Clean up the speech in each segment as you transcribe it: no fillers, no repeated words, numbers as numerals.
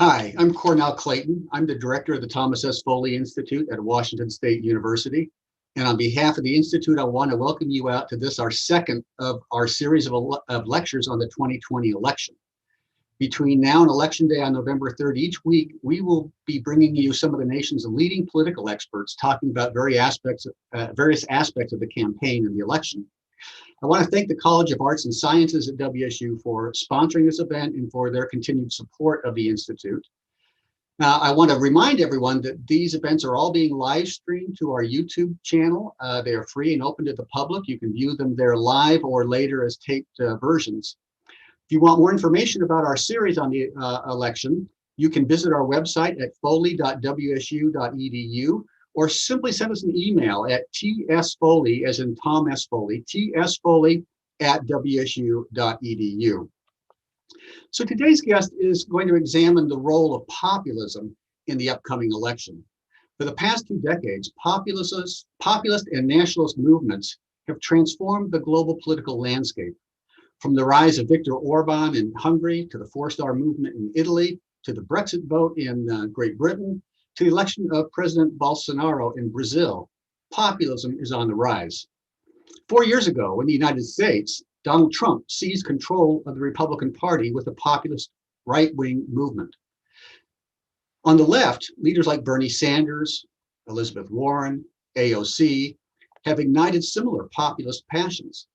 Hi, I'm Cornell Clayton. I'm the director of the Thomas S. Foley Institute at Washington State University. And on behalf of the Institute, I want to welcome you out to this, our second of our series of lectures on the 2020 election. Between now and Election Day on November 3rd, each week, we will be bringing you some of the nation's leading political experts talking about various aspects of the campaign and the election. I want to thank the College of Arts and Sciences at WSU for sponsoring this event and for their continued support of the Institute. Now, I want to remind everyone that these events are all being live streamed to our YouTube channel. They are free and open to the public. You can view them there live or later as taped versions. If you want more information about our series on the election, you can visit our website at foley.wsu.edu or simply send us an email at tsfoley, as in Tom S. Foley, tsfoley@wsu.edu. So today's guest is going to examine the role of populism in the upcoming election. For the past 2 decades, populist and nationalist movements have transformed the global political landscape. From the rise of Viktor Orban in Hungary, to the Four-Star Movement in Italy, to the Brexit vote in Great Britain, to the election of President Bolsonaro in Brazil, populism is on the rise. 4 years ago in the United States, Donald Trump seized control of the Republican Party with the populist right-wing movement. On the left, leaders like Bernie Sanders, Elizabeth Warren, AOC have ignited similar populist passions.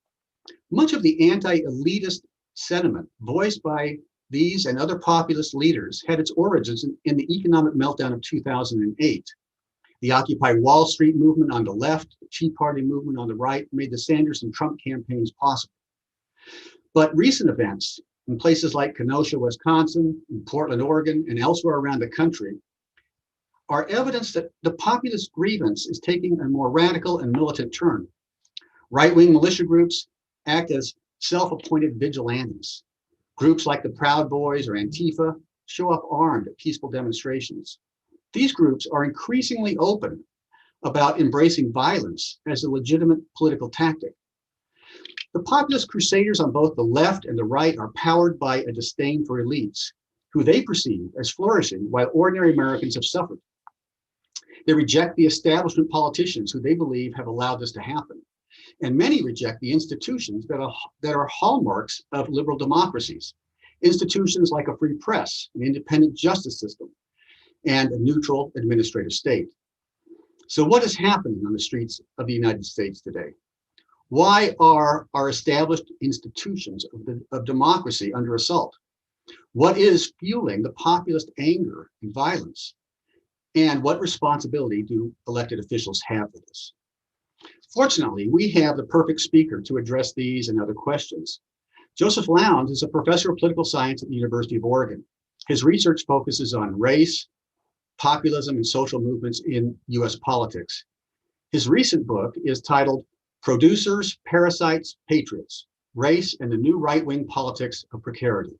Much of the anti-elitist sentiment voiced by these and other populist leaders had its origins in the economic meltdown of 2008. The Occupy Wall Street movement on the left, the Tea Party movement on the right, made the Sanders and Trump campaigns possible. But recent events in places like Kenosha, Wisconsin, in Portland, Oregon, and elsewhere around the country are evidence that the populist grievance is taking a more radical and militant turn. Right-wing militia groups act as self-appointed vigilantes. Groups like the Proud Boys or Antifa show up armed at peaceful demonstrations. These groups are increasingly open about embracing violence as a legitimate political tactic. The populist crusaders on both the left and the right are powered by a disdain for elites, who they perceive as flourishing while ordinary Americans have suffered. They reject the establishment politicians who they believe have allowed this to happen. And many reject the institutions that are hallmarks of liberal democracies. Institutions like a free press, an independent justice system, and a neutral administrative state. So what is happening on the streets of the United States today? Why are our established institutions of democracy under assault? What is fueling the populist anger and violence? And what responsibility do elected officials have for this? Fortunately, we have the perfect speaker to address these and other questions. Joseph Lowndes is a professor of political science at the University of Oregon. His research focuses on race, populism, and social movements in US politics. His recent book is titled Producers, Parasites, Patriots: Race and the New Right-Wing Politics of Precarity.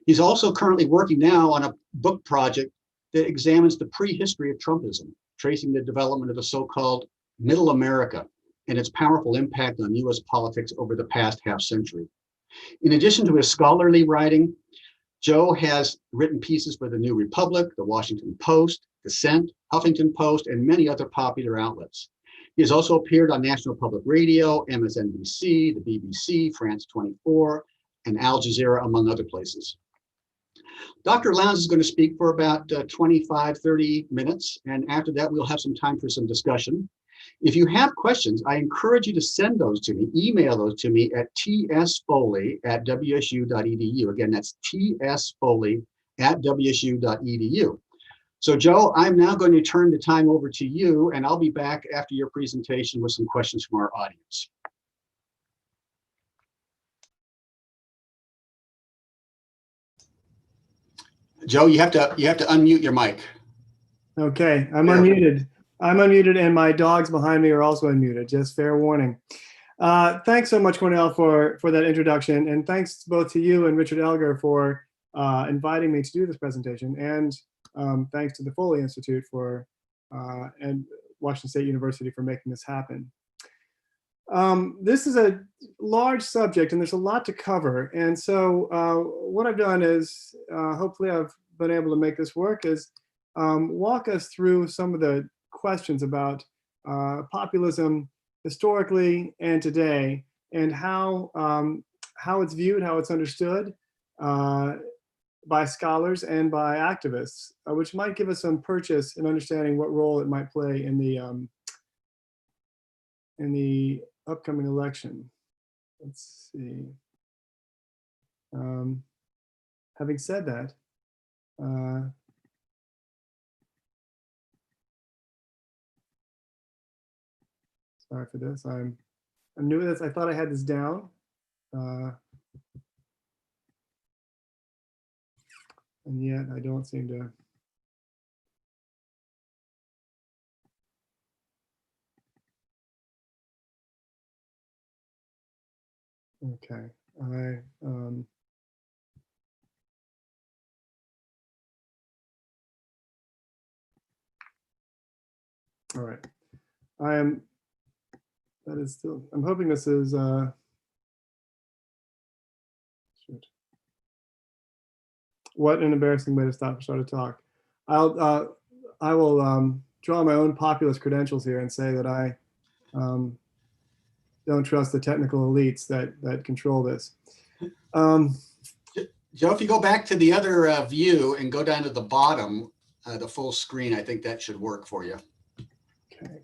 He's also currently working now on a book project that examines the prehistory of Trumpism, tracing the development of the so-called Middle America and its powerful impact on US politics over the past half century. In addition to his scholarly writing, Joe has written pieces for the New Republic, the Washington Post, Dissent, Huffington Post, and many other popular outlets. He has also appeared on National Public Radio, MSNBC, the BBC, France 24, and Al Jazeera, among other places. Dr. Lowndes is going to speak for about 25-30 minutes, and after that, we'll have some time for some discussion. If you have questions, I encourage you to send those to me, email those to me at tsfoley@wsu.edu. Again, that's tsfoley@wsu.edu. So Joe, I'm now going to turn the time over to you, and I'll be back after your presentation with some questions from our audience. Joe, you have to unmute your mic. Okay, I'm unmuted. I'm unmuted, and my dogs behind me are also unmuted. Just fair warning. Thanks so much, Cornell, for that introduction, and thanks both to you and Richard Elgar for inviting me to do this presentation, and thanks to the Foley Institute and Washington State University for making this happen. This is a large subject, and there's a lot to cover, and so what I've done is hopefully I've been able to make this work is walk us through some of the questions about populism historically and today, and how it's viewed, how it's understood by scholars and by activists, which might give us some purchase in understanding what role it might play in the upcoming election. Let's see. Having said that, sorry for this. I'm new to this. I thought I had this down. And yet I don't seem to. Okay. All right. I'm hoping this is, shoot. What an embarrassing way to start a talk. I will draw my own populist credentials here and say that I don't trust the technical elites that control this. Joe, if you go back to the other view and go down to the bottom, the full screen, I think that should work for you. Okay.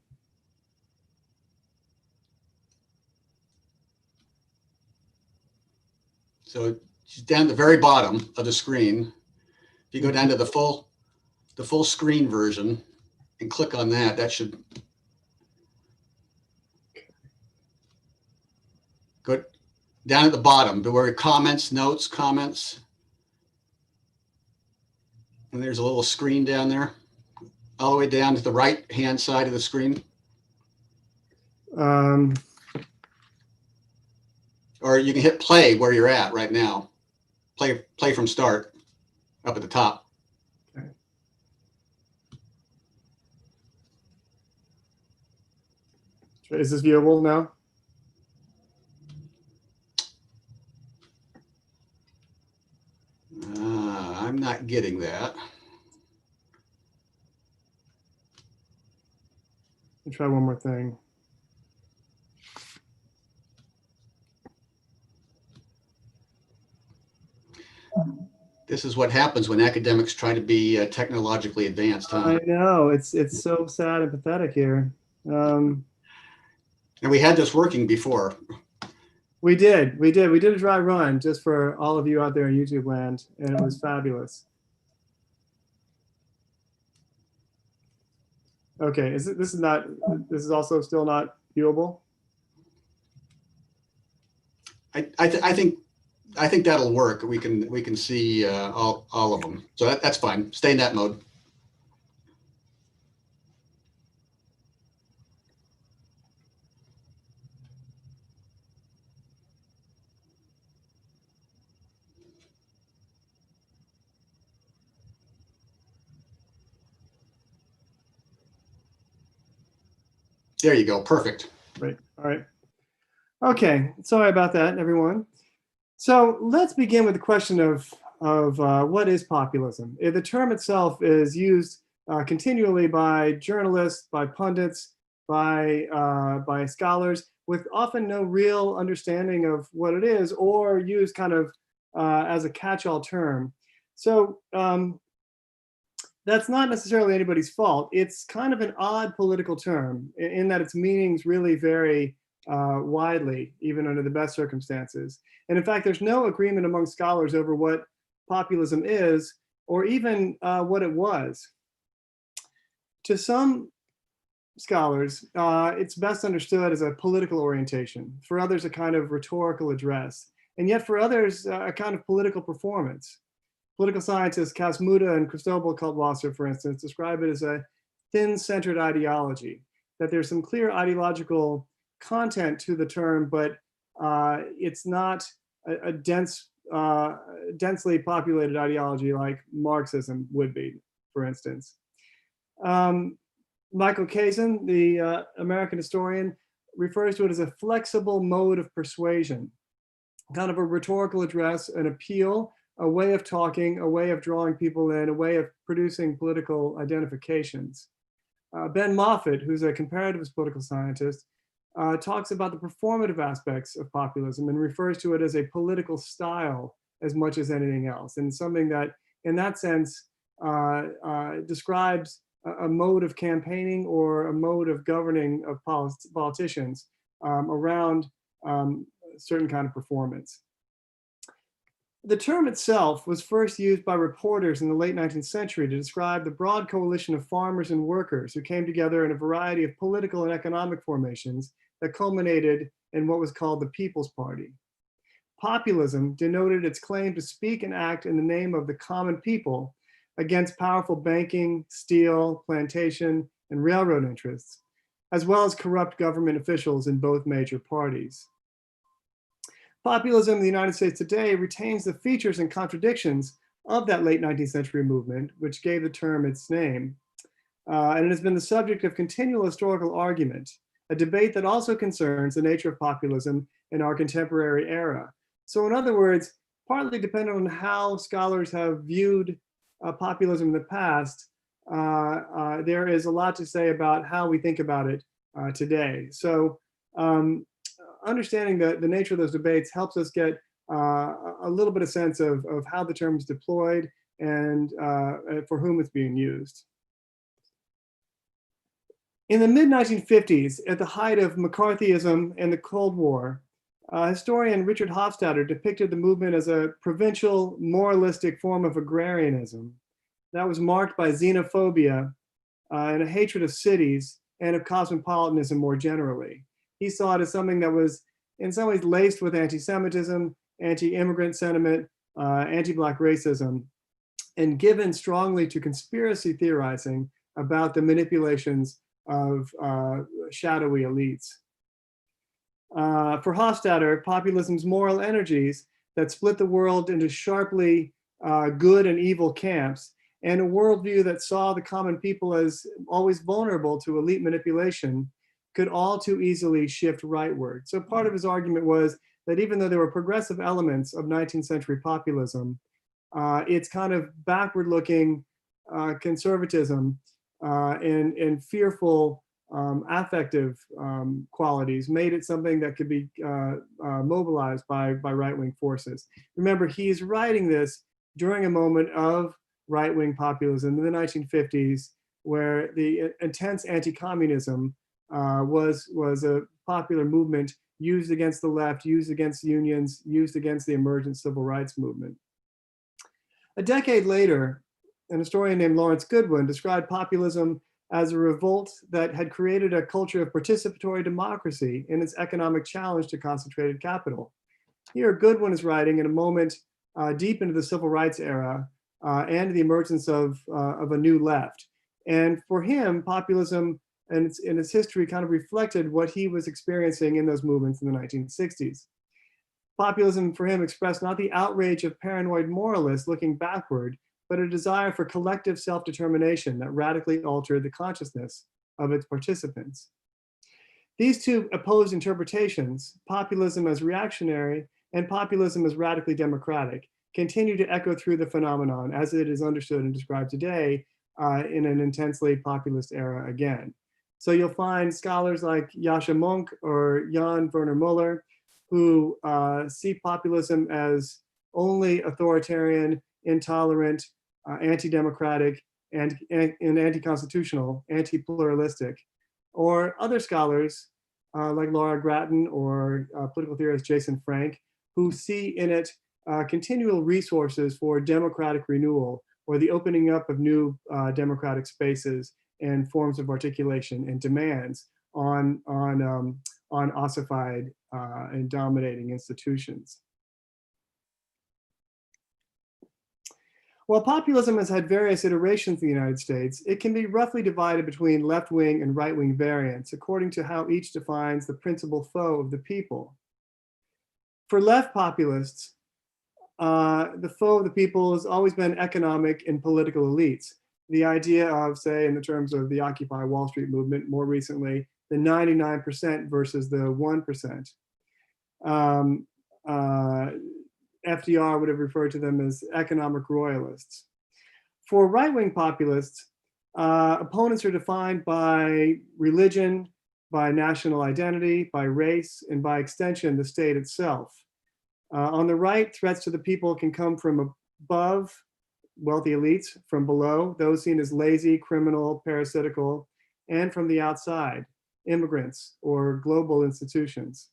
So down at the very bottom of the screen, if you go down to the full screen version and click on that, that should go down at the bottom, but where comments, notes, comments. And there's a little screen down there, all the way down to the right-hand side of the screen. Or you can hit play where you're at right now. Play from start up at the top. Okay. Is this viewable now? I'm not getting that. Let me try one more thing. This is what happens when academics try to be technologically advanced, huh? I know, it's so sad and pathetic here. And we had this working before. We did a dry run just for all of you out there in YouTube land, and it was fabulous. Okay, this is also still not viewable? I think that'll work. We can see all of them. So that's fine. Stay in that mode. There you go. Perfect. Great. All right. Okay. Sorry about that, everyone. So let's begin with the question of what is populism. The term itself is used continually by journalists, by pundits, by scholars, with often no real understanding of what it is, or used kind of as a catch-all term. So that's not necessarily anybody's fault. It's kind of an odd political term in that its meanings really vary widely, even under the best circumstances. And in fact, there's no agreement among scholars over what populism is, or even what it was. To some scholars, it's best understood as a political orientation. For others, a kind of rhetorical address. And yet for others, a kind of political performance. Political scientists Kasmuda and Cristobal Kultwasser, for instance, describe it as a thin-centered ideology, that there's some clear ideological content to the term, but it's not a densely populated ideology like Marxism would be, for instance. Michael Kazin, the American historian, refers to it as a flexible mode of persuasion, kind of a rhetorical address, an appeal, a way of talking, a way of drawing people in, a way of producing political identifications. Ben Moffitt, who's a comparativist political scientist, talks about the performative aspects of populism and refers to it as a political style as much as anything else, and something that, in that sense, describes a mode of campaigning or a mode of governing of politicians around certain kind of performance. The term itself was first used by reporters in the late 19th century to describe the broad coalition of farmers and workers who came together in a variety of political and economic formations that culminated in what was called the People's Party. Populism denoted its claim to speak and act in the name of the common people against powerful banking, steel, plantation, and railroad interests, as well as corrupt government officials in both major parties. Populism in the United States today retains the features and contradictions of that late 19th century movement, which gave the term its name. And it has been the subject of continual historical argument, a debate that also concerns the nature of populism in our contemporary era. So in other words, partly depending on how scholars have viewed populism in the past, there is a lot to say about how we think about it today. So understanding the nature of those debates helps us get a little bit of sense of how the term is deployed and for whom it's being used. In the mid-1950s, at the height of McCarthyism and the Cold War, historian Richard Hofstadter depicted the movement as a provincial, moralistic form of agrarianism that was marked by xenophobia and a hatred of cities and of cosmopolitanism more generally. He saw it as something that was in some ways laced with anti-Semitism, anti-immigrant sentiment, anti-Black racism, and given strongly to conspiracy theorizing about the manipulations of shadowy elites. For Hofstadter, populism's moral energies that split the world into sharply good and evil camps, and a worldview that saw the common people as always vulnerable to elite manipulation, could all too easily shift rightward. So part of his argument was that even though there were progressive elements of 19th century populism, its kind of backward-looking conservatism and fearful affective qualities made it something that could be mobilized by right-wing forces. Remember, he's writing this during a moment of right-wing populism in the 1950s, where the intense anti-communism was a popular movement used against the left, used against unions, used against the emergent civil rights movement. A decade later, an historian named Lawrence Goodwin described populism as a revolt that had created a culture of participatory democracy in its economic challenge to concentrated capital. Here, Goodwin is writing in a moment deep into the civil rights era and the emergence of a new left. And for him, populism and its history kind of reflected what he was experiencing in those movements in the 1960s. Populism for him expressed not the outrage of paranoid moralists looking backward, but a desire for collective self-determination that radically altered the consciousness of its participants. These two opposed interpretations, populism as reactionary and populism as radically democratic, continue to echo through the phenomenon as it is understood and described today in an intensely populist era again. So you'll find scholars like Yascha Mounk or Jan Werner Muller who see populism as only authoritarian, intolerant, anti-democratic, and anti-constitutional, anti-pluralistic. Or other scholars like Laura Grattan or political theorist Jason Frank, who see in it continual resources for democratic renewal or the opening up of new democratic spaces and forms of articulation and demands on ossified and dominating institutions. While populism has had various iterations in the United States, it can be roughly divided between left-wing and right-wing variants according to how each defines the principal foe of the people. For left populists, the foe of the people has always been economic and political elites. The idea of, say, in the terms of the Occupy Wall Street movement, more recently, the 99% versus the 1%. FDR would have referred to them as economic royalists. For right-wing populists, opponents are defined by religion, by national identity, by race, and by extension, the state itself. On the right, threats to the people can come from above, wealthy elites, from below, those seen as lazy, criminal, parasitical, and from the outside, immigrants or global institutions.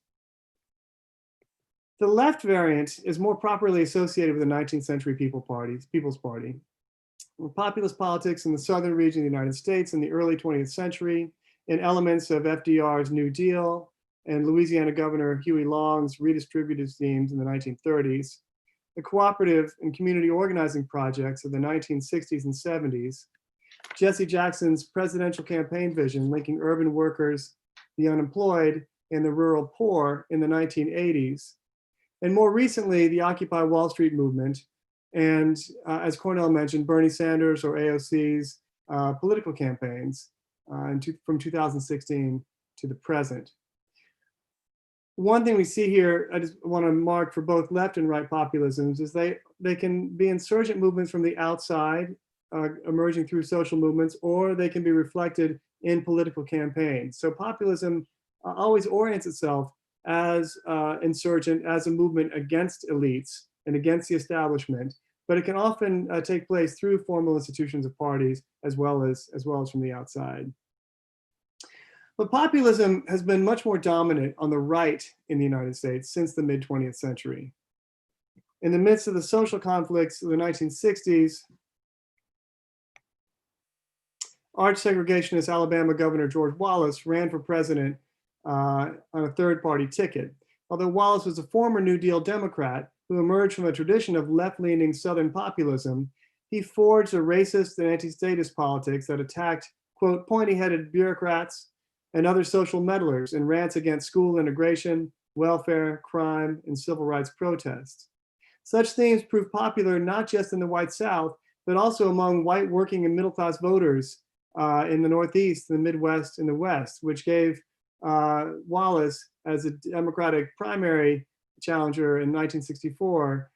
The left variant is more properly associated with the 19th century People's Party. Populist politics in the southern region of the United States in the early 20th century, and elements of FDR's New Deal and Louisiana Governor Huey Long's redistributive schemes in the 1930s, the cooperative and community organizing projects of the 1960s and 70s, Jesse Jackson's presidential campaign vision linking urban workers, the unemployed, and the rural poor in the 1980s, and more recently, the Occupy Wall Street movement, and as Cornell mentioned, Bernie Sanders or AOC's political campaigns from 2016 to the present. One thing we see here, I just want to mark for both left and right populisms, is they can be insurgent movements from the outside, emerging through social movements, or they can be reflected in political campaigns. So populism always orients itself as insurgent, as a movement against elites and against the establishment, but it can often take place through formal institutions of parties as well as from the outside. But populism has been much more dominant on the right in the United States since the mid-20th century. In the midst of the social conflicts of the 1960s, arch segregationist Alabama Governor George Wallace ran for president on a third-party ticket. Although Wallace was a former New Deal Democrat who emerged from a tradition of left-leaning Southern populism, he forged a racist and anti-statist politics that attacked, quote, pointy-headed bureaucrats and other social meddlers in rants against school integration, welfare, crime, and civil rights protests. Such themes proved popular not just in the white South, but also among white working and middle-class voters in the Northeast, the Midwest, and the West, which gave Wallace, as a Democratic primary challenger in 1964,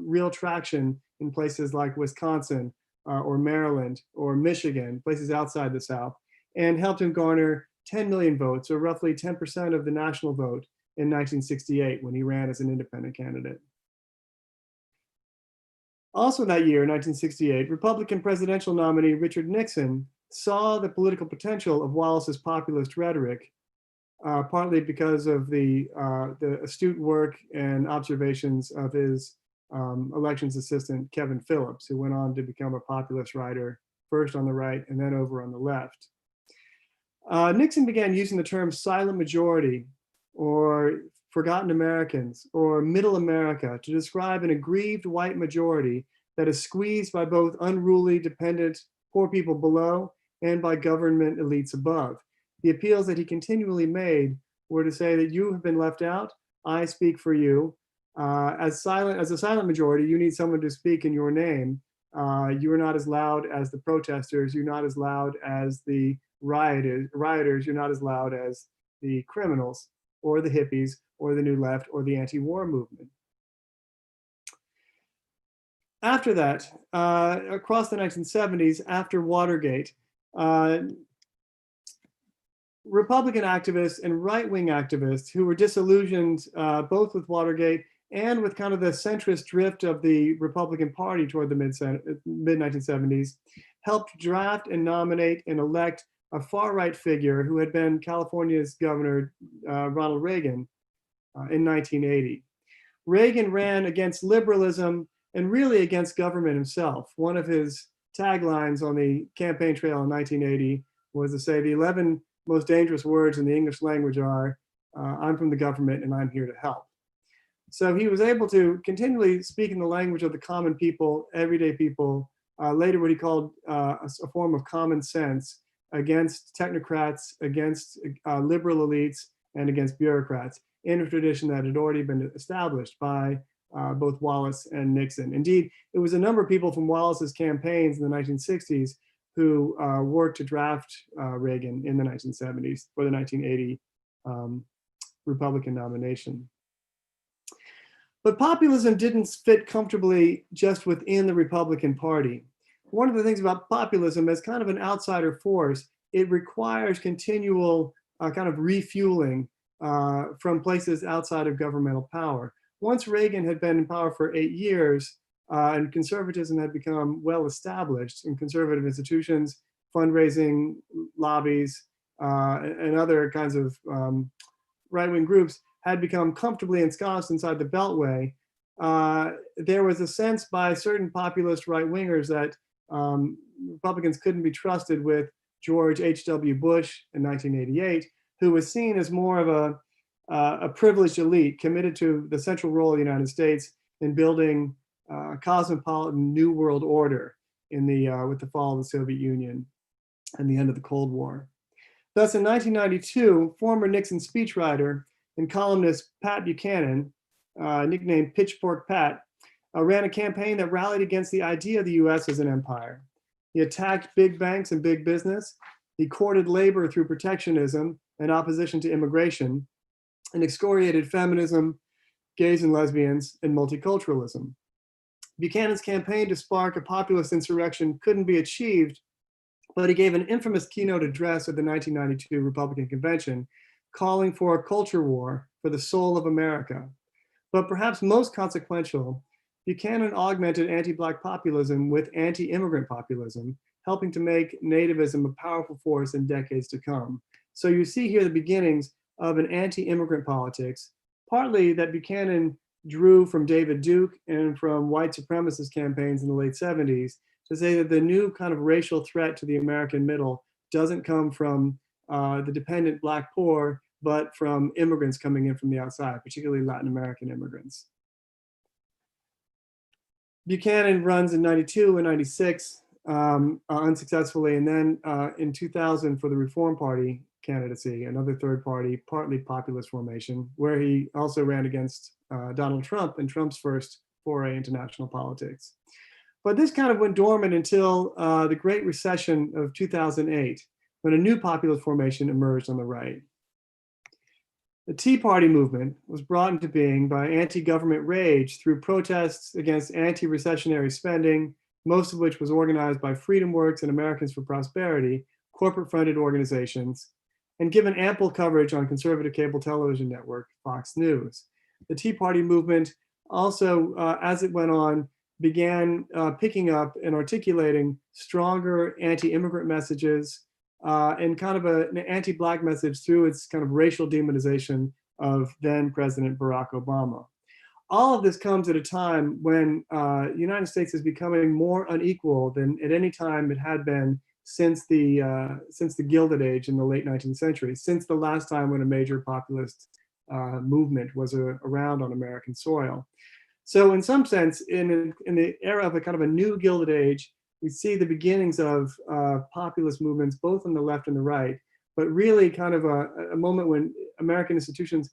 real traction in places like Wisconsin or Maryland or Michigan, places outside the South, and helped him garner 10 million votes, or roughly 10% of the national vote in 1968 when he ran as an independent candidate. Also that year, 1968, Republican presidential nominee Richard Nixon saw the political potential of Wallace's populist rhetoric, partly because of the astute work and observations of his elections assistant, Kevin Phillips, who went on to become a populist writer, first on the right and then over on the left. Nixon began using the term silent majority, or forgotten Americans, or middle America to describe an aggrieved white majority that is squeezed by both unruly, dependent, poor people below and by government elites above. The appeals that he continually made were to say that you have been left out, I speak for you. As a silent majority, you need someone to speak in your name. You are not as loud as the protesters, you're not as loud as the rioters, you're not as loud as the criminals or the hippies or the New Left or the anti-war movement. After that, across the 1970s, after Watergate, Republican activists and right-wing activists who were disillusioned both with Watergate and with kind of the centrist drift of the Republican Party toward the mid-1970s, helped draft and nominate and elect a far-right figure who had been California's Governor Ronald Reagan in 1980. Reagan ran against liberalism and really against government himself. One of his taglines on the campaign trail in 1980 was to say the 11 most dangerous words in the English language are, I'm from the government and I'm here to help. So he was able to continually speak in the language of the common people, everyday people, later what he called a form of common sense against technocrats, against liberal elites, and against bureaucrats in a tradition that had already been established by both Wallace and Nixon. Indeed, it was a number of people from Wallace's campaigns in the 1960s who worked to draft Reagan in the 1970s for the 1980 Republican nomination. But populism didn't fit comfortably just within the Republican Party. One of the things about populism as kind of an outsider force, it requires continual kind of refueling from places outside of governmental power. Once Reagan had been in power for 8 years and conservatism had become well established in conservative institutions, fundraising, lobbies, and other kinds of right-wing groups had become comfortably ensconced inside the Beltway, there was a sense by certain populist right-wingers that Republicans couldn't be trusted with George H.W. Bush in 1988, who was seen as more of a privileged elite committed to the central role of the United States in building a cosmopolitan new world order with the fall of the Soviet Union and the end of the Cold War. Thus, in 1992, former Nixon speechwriter and columnist Pat Buchanan, nicknamed Pitchfork Pat, ran a campaign that rallied against the idea of the US as an empire. He attacked big banks and big business. He courted labor through protectionism and opposition to immigration, and excoriated feminism, gays and lesbians, and multiculturalism. Buchanan's campaign to spark a populist insurrection couldn't be achieved, but he gave an infamous keynote address at the 1992 Republican Convention, calling for a culture war for the soul of America. But perhaps most consequential, Buchanan augmented anti-Black populism with anti-immigrant populism, helping to make nativism a powerful force in decades to come. So you see here the beginnings of an anti-immigrant politics, partly that Buchanan drew from David Duke and from white supremacist campaigns in the late 70s to say that the new kind of racial threat to the American middle doesn't come from the dependent Black poor, but from immigrants coming in from the outside, particularly Latin American immigrants. Buchanan runs in 92 and 96 unsuccessfully, and then in 2000 for the Reform Party candidacy, another third party, partly populist formation, where he also ran against Donald Trump in Trump's first foray into national politics. But this kind of went dormant until the Great Recession of 2008, when a new populist formation emerged on the right. The Tea Party movement was brought into being by anti-government rage through protests against anti-recessionary spending, most of which was organized by Freedom Works and Americans for Prosperity, corporate-funded organizations, and given ample coverage on conservative cable television network, Fox News. The Tea Party movement also, as it went on, began picking up and articulating stronger anti-immigrant messages and kind of an anti-Black message through its kind of racial demonization of then President Barack Obama. All of this comes at a time when the United States is becoming more unequal than at any time it had been since the Gilded Age in the late 19th century, since the last time when a major populist movement was around on American soil. So in some sense, in the era of a kind of a new Gilded Age, we see the beginnings of populist movements, both on the left and the right, but really kind of a moment when American institutions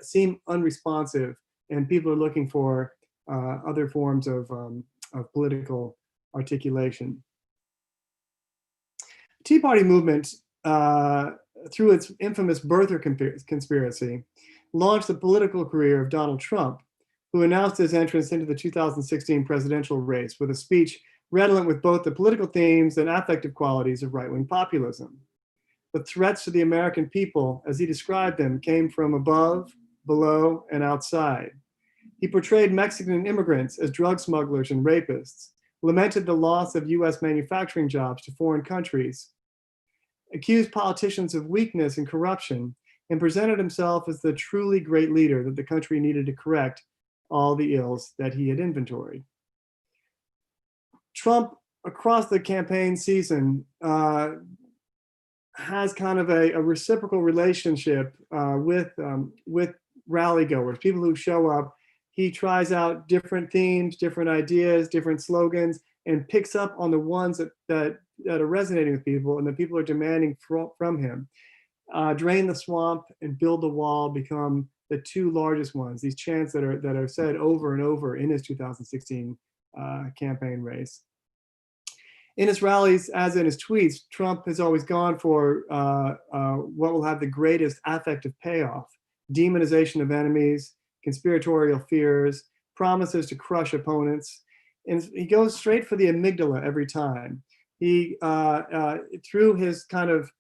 seem unresponsive and people are looking for other forms of political articulation. Tea Party movement, through its infamous birther conspiracy, launched the political career of Donald Trump, who announced his entrance into the 2016 presidential race with a speech redolent with both the political themes and affective qualities of right-wing populism. The threats to the American people, as he described them, came from above, below, and outside. He portrayed Mexican immigrants as drug smugglers and rapists, lamented the loss of US manufacturing jobs to foreign countries, accused politicians of weakness and corruption, and presented himself as the truly great leader that the country needed to correct all the ills that he had inventoried. Trump, across the campaign season, has kind of a reciprocal relationship with rally goers, people who show up. He tries out different themes, different ideas, different slogans, and picks up on the ones that are resonating with people and that people are demanding from him. Drain the swamp and build the wall become the two largest ones, these chants that are said over and over in his 2016 campaign race. In his rallies, as in his tweets, Trump has always gone for what will have the greatest affective payoff: demonization of enemies, conspiratorial fears, promises to crush opponents, and he goes straight for the amygdala every time. He, through his kind of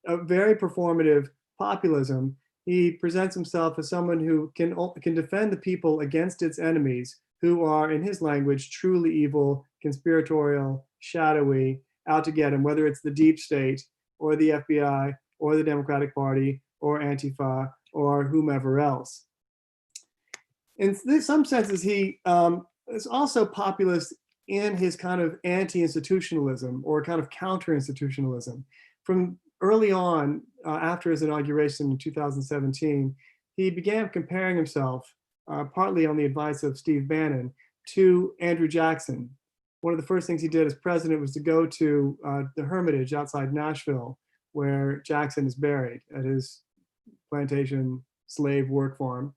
a very performative populism, he presents himself as someone who can defend the people against its enemies, who are, in his language, truly evil, conspiratorial, shadowy, out to get him, whether it's the deep state or the FBI or the Democratic Party or Antifa or whomever else. In some senses, he is also populist in his kind of anti-institutionalism or kind of counter-institutionalism. From early on, after his inauguration in 2017, he began comparing himself, partly on the advice of Steve Bannon, to Andrew Jackson. One of the first things he did as president was to go to the Hermitage outside Nashville, where Jackson is buried at his plantation slave work farm,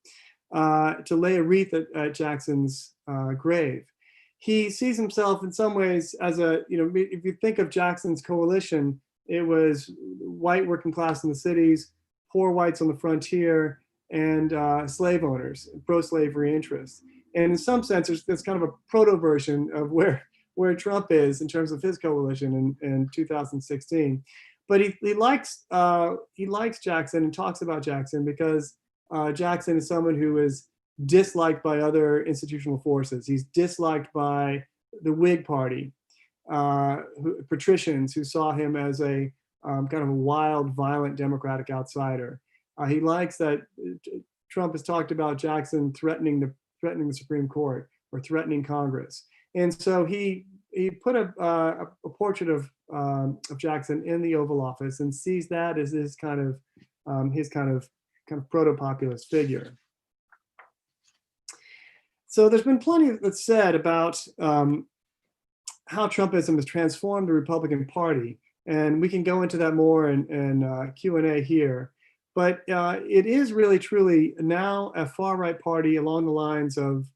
to lay a wreath at Jackson's grave. He sees himself in some ways as a, if you think of Jackson's coalition, it was white working class in the cities, poor whites on the frontier, and slave owners, pro-slavery interests. And in some sense, there's kind of a proto version of where Trump is in terms of his coalition in 2016. But he likes Jackson and talks about Jackson because Jackson is someone who is disliked by other institutional forces. He's disliked by the Whig Party, patricians who saw him as a kind of a wild, violent Democratic outsider. He likes that Trump has talked about Jackson threatening the Supreme Court or threatening Congress, and so he put a portrait of Jackson in the Oval Office and sees that as his kind of proto-populist figure. So there's been plenty that's said about how Trumpism has transformed the Republican Party, and we can go into that more in Q&A here. But it is really, truly now a far-right party along the lines of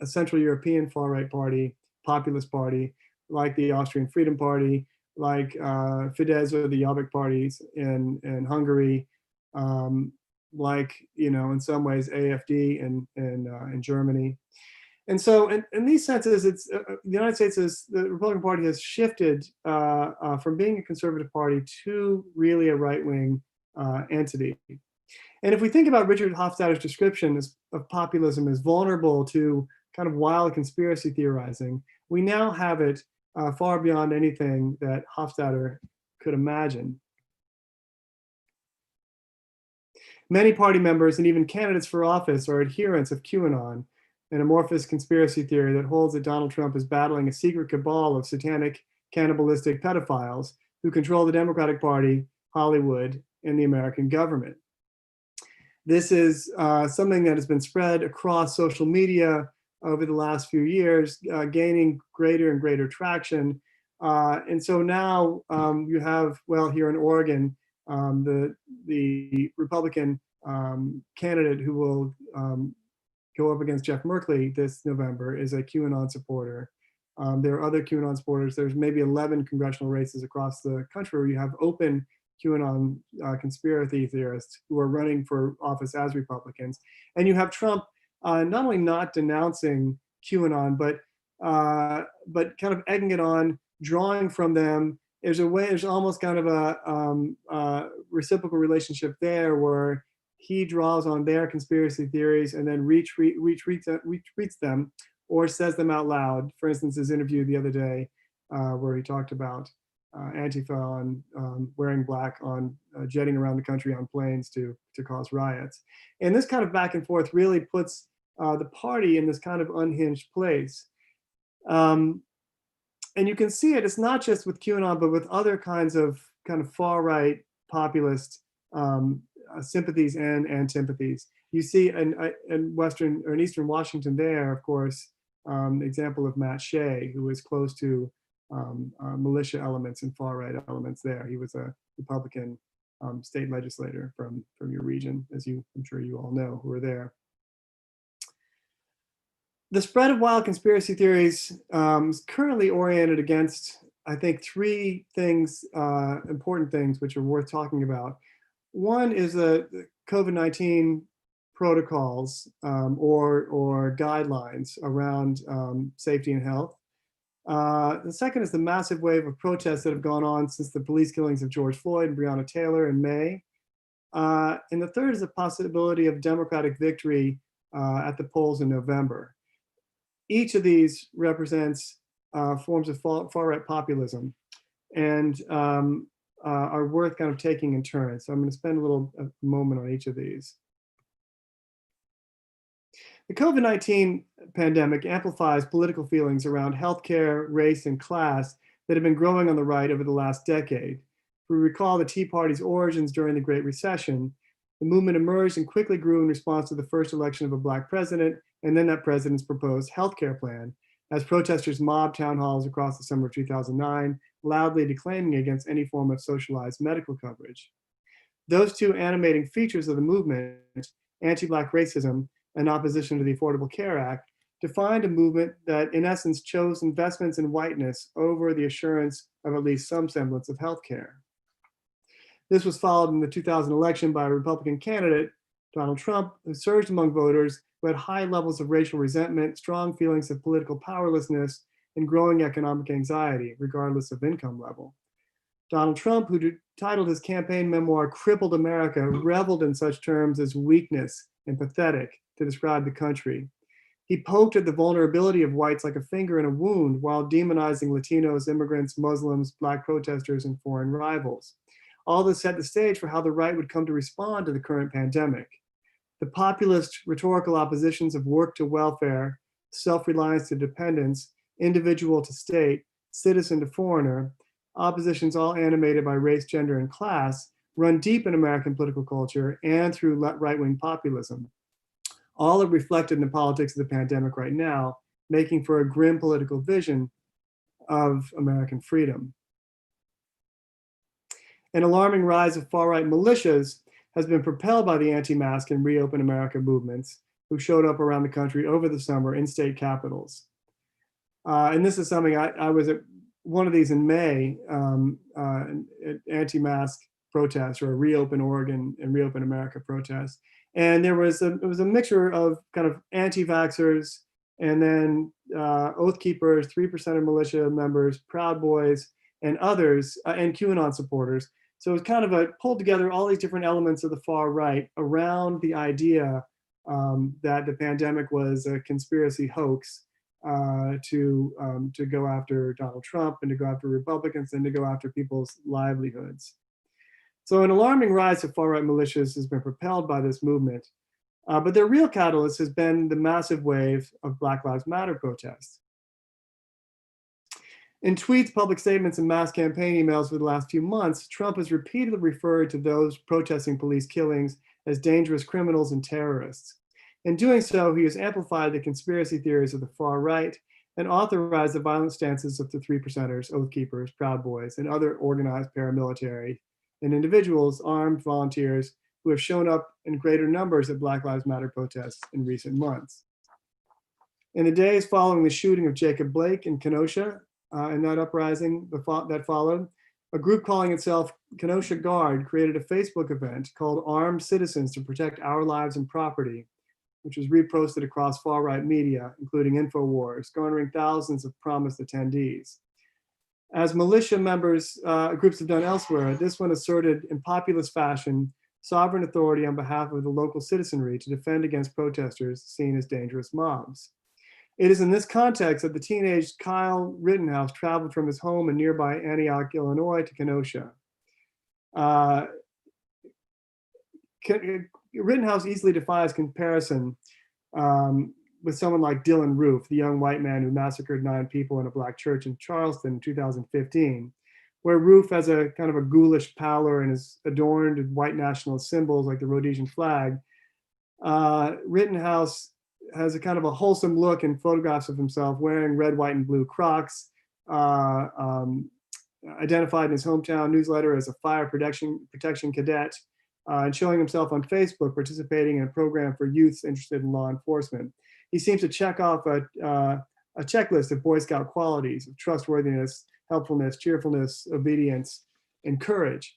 a Central European far-right party, populist party, like the Austrian Freedom Party, like Fidesz or the Jobbik parties in Hungary, like, in some ways AFD in Germany. And so in these senses, it's the United States the Republican Party has shifted from being a conservative party to really a right-wing entity. And if we think about Richard Hofstadter's description of populism as vulnerable to kind of wild conspiracy theorizing, we now have it far beyond anything that Hofstadter could imagine. Many party members and even candidates for office are adherents of QAnon, an amorphous conspiracy theory that holds that Donald Trump is battling a secret cabal of satanic, cannibalistic pedophiles who control the Democratic Party, Hollywood, and the American government. This is something that has been spread across social media over the last few years, gaining greater and greater traction. And so now you have, well, here in Oregon, the Republican candidate who will go up against Jeff Merkley this November is a QAnon supporter. There are other QAnon supporters. There's maybe 11 congressional races across the country where you have open QAnon conspiracy theorists who are running for office as Republicans. And you have Trump not only not denouncing QAnon, but kind of egging it on, drawing from them. There's almost kind of a reciprocal relationship there where he draws on their conspiracy theories and then retweets them or says them out loud. For instance, his interview the other day where he talked about Antifa on wearing black on jetting around the country on planes to cause riots. And this kind of back and forth really puts the party in this kind of unhinged place. And you can see it, it's not just with QAnon, but with other kinds of kind of far-right populist sympathies and antipathies. You see in Western or in Eastern Washington there, of course, the example of Matt Shea, who was close to militia elements and far-right elements there. He was a Republican state legislator from your region, as I'm sure you all know who are there. The spread of wild conspiracy theories is currently oriented against, I think, three things, important things, which are worth talking about. One is the COVID-19 protocols or guidelines around safety and health. The second is the massive wave of protests that have gone on since the police killings of George Floyd and Breonna Taylor in May. And the third is the possibility of Democratic victory at the polls in November. Each of these represents forms of far-right populism and are worth kind of taking in turn. So I'm going to spend a moment on each of these. The COVID-19 pandemic amplifies political feelings around healthcare, race, and class that have been growing on the right over the last decade. If we recall the Tea Party's origins during the Great Recession, the movement emerged and quickly grew in response to the first election of a Black president, and then that president's proposed healthcare plan, as protesters mobbed town halls across the summer of 2009, loudly declaiming against any form of socialized medical coverage. Those two animating features of the movement, anti-Black racism and opposition to the Affordable Care Act, defined a movement that in essence chose investments in whiteness over the assurance of at least some semblance of healthcare. This was followed in the 2000 election by a Republican candidate, Donald Trump, who surged among voters who had high levels of racial resentment, strong feelings of political powerlessness, and growing economic anxiety, regardless of income level. Donald Trump, who titled his campaign memoir, Crippled America, reveled in such terms as weakness and pathetic to describe the country. He poked at the vulnerability of whites like a finger in a wound while demonizing Latinos, immigrants, Muslims, Black protesters, and foreign rivals. All this set the stage for how the right would come to respond to the current pandemic. The populist rhetorical oppositions of work to welfare, self-reliance to dependence, individual to state, citizen to foreigner, oppositions all animated by race, gender, and class, run deep in American political culture and through right-wing populism. All are reflected in the politics of the pandemic right now, making for a grim political vision of American freedom. An alarming rise of far-right militias has been propelled by the anti-mask and Reopen America movements, who showed up around the country over the summer in state capitals. And this is something I was at one of these in May, anti-mask protests, or Reopen Oregon and Reopen America protests. And it was a mixture of kind of anti-vaxxers and then Oath Keepers, 3% of militia members, Proud Boys, and others, and QAnon supporters. So it was kind of pulled together all these different elements of the far right around the idea that the pandemic was a conspiracy hoax to go after Donald Trump and to go after Republicans and to go after people's livelihoods. So an alarming rise of far-right militias has been propelled by this movement, but their real catalyst has been the massive wave of Black Lives Matter protests. In tweets, public statements, and mass campaign emails for the last few months, Trump has repeatedly referred to those protesting police killings as dangerous criminals and terrorists. In doing so, he has amplified the conspiracy theories of the far right and authorized the violent stances of the 3%ers, Oath Keepers, Proud Boys, and other organized paramilitary and individuals, armed volunteers, who have shown up in greater numbers at Black Lives Matter protests in recent months. In the days following the shooting of Jacob Blake in Kenosha, and that uprising that followed, a group calling itself Kenosha Guard created a Facebook event called Armed Citizens to Protect Our Lives and Property, which was reposted across far-right media, including InfoWars, garnering thousands of promised attendees. As militia members, groups have done elsewhere, this one asserted in populist fashion sovereign authority on behalf of the local citizenry to defend against protesters seen as dangerous mobs. It is in this context that the teenage Kyle Rittenhouse traveled from his home in nearby Antioch, Illinois to Kenosha. Rittenhouse easily defies comparison with someone like Dylan Roof, the young white man who massacred 9 people in a Black church in Charleston in 2015, where Roof has a kind of a ghoulish pallor and is adorned with white nationalist symbols like the Rhodesian flag. Rittenhouse has a kind of a wholesome look in photographs of himself wearing red, white, and blue Crocs, identified in his hometown newsletter as a fire protection cadet, and showing himself on Facebook participating in a program for youths interested in law enforcement. He seems to check off a checklist of Boy Scout qualities of trustworthiness, helpfulness, cheerfulness, obedience, and courage.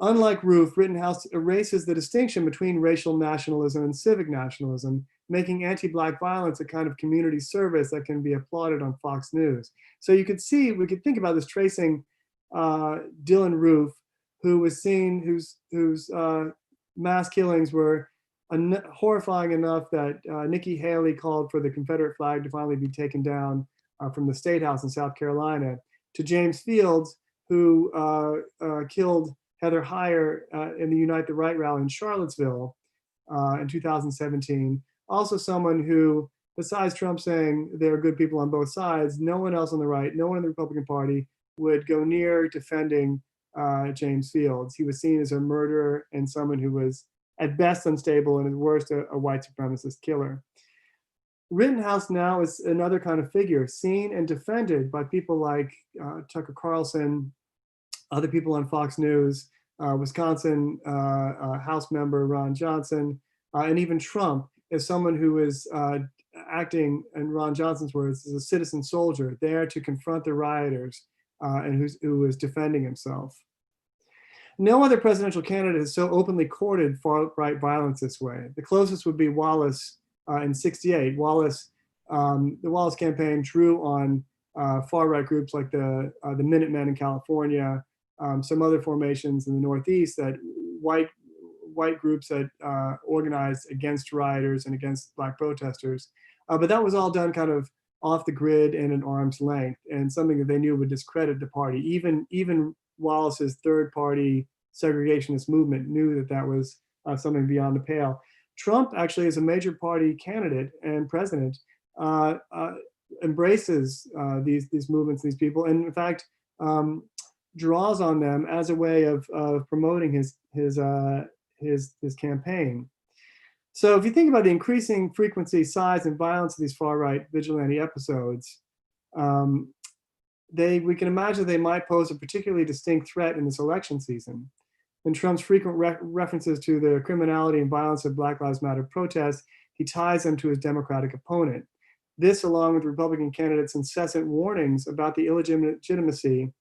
Unlike Roof, Rittenhouse erases the distinction between racial nationalism and civic nationalism, making anti-Black violence a kind of community service that can be applauded on Fox News. So you could see, we could think about this tracing Dylan Roof, who was seen, whose mass killings were horrifying enough that Nikki Haley called for the Confederate flag to finally be taken down from the State House in South Carolina, to James Fields, who killed Heather Heyer in the Unite the Right rally in Charlottesville in 2017. Also someone who, besides Trump saying there are good people on both sides, no one else on the right, no one in the Republican Party would go near defending James Fields. He was seen as a murderer and someone who was at best unstable and at worst a white supremacist killer. Rittenhouse now is another kind of figure, seen and defended by people like Tucker Carlson, other people on Fox News, Wisconsin House member Ron Johnson, and even Trump as someone who is acting, in Ron Johnson's words, as a citizen soldier there to confront the rioters and who was defending himself. No other presidential candidate has so openly courted far-right violence this way. The closest would be Wallace in '68. Wallace, the Wallace campaign drew on far-right groups like the Minutemen in California, some other formations in the Northeast, that white groups that organized against rioters and against Black protesters. But that was all done kind of off the grid and at arm's length, and something that they knew would discredit the party. Even Wallace's third-party segregationist movement knew that that was something beyond the pale. Trump actually, as a major party candidate and president, embraces these movements, these people, and in fact draws on them as a way of promoting his campaign. So if you think about the increasing frequency, size, and violence of these far-right vigilante episodes, we can imagine they might pose a particularly distinct threat in this election season. In Trump's frequent references to the criminality and violence of Black Lives Matter protests, he ties them to his Democratic opponent. This, along with Republican candidates' incessant warnings about the illegitimacy